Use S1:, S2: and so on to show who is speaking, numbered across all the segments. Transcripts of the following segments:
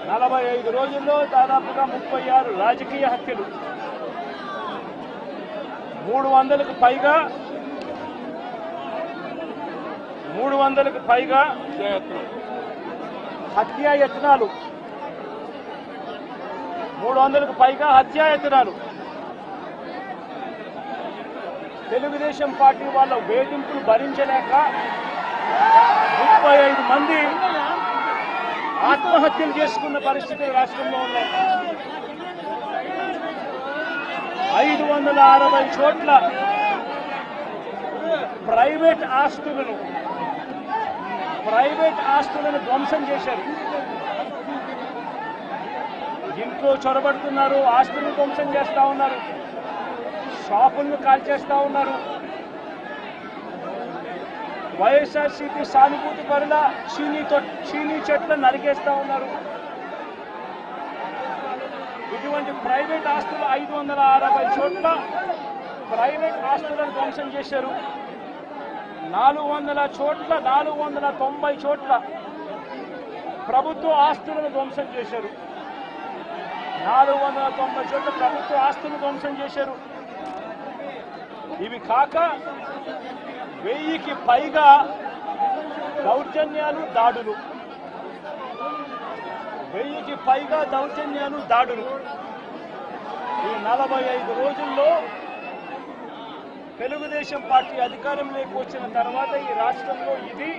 S1: 45 రోజుల్లో దాదాపుగా 36 రాజకీయ హత్యలు, 300కు పైగా హత్యాయత్నాలు, 300కు పైగా హత్యాయత్నాలు. తెలుగుదేశం పార్టీ వాళ్ళ వేధింపులు భరించలేక 35 మంది ఆత్మహత్యలు చేసుకున్న పరిస్థితులు రాష్ట్రంలో ఉన్నాయి. 560 చోట్ల ప్రైవేట్ ఆస్తులను ధ్వంసం చేశారు. ఇంట్లో చొరబడుతున్నారు, ఆస్తులను ధ్వంసం చేస్తా ఉన్నారు, షాపులను కాల్చేస్తా ఉన్నారు. వైఎస్ఆర్సీపీ సానుభూతి పరుల చీనీ చెట్లను నరికేస్తా ఉన్నారు. ఇటువంటి ప్రైవేట్ ఆస్తులు 560 చోట్ల ప్రైవేట్ ఆస్తులను ధ్వంసం చేశారు. 490 చోట్ల ప్రభుత్వ ఆస్తులను ధ్వంసం చేశారు. 490 చోట్ల ప్రభుత్వ ఆస్తులను ధ్వంసం చేశారు. ఇవి కాక 1000కి పైగా దౌర్జన్యాలు, దాడులు. 1000కి పైగా దౌర్జన్యాలు, దాడులు. ఈ 45 రోజుల్లో తెలుగుదేశం పార్టీ అధికారంలోకి వచ్చిన తర్వాత ఈ రాష్ట్రంలో ఇది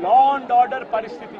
S1: లా అండ్ ఆర్డర్ పరిస్థితి.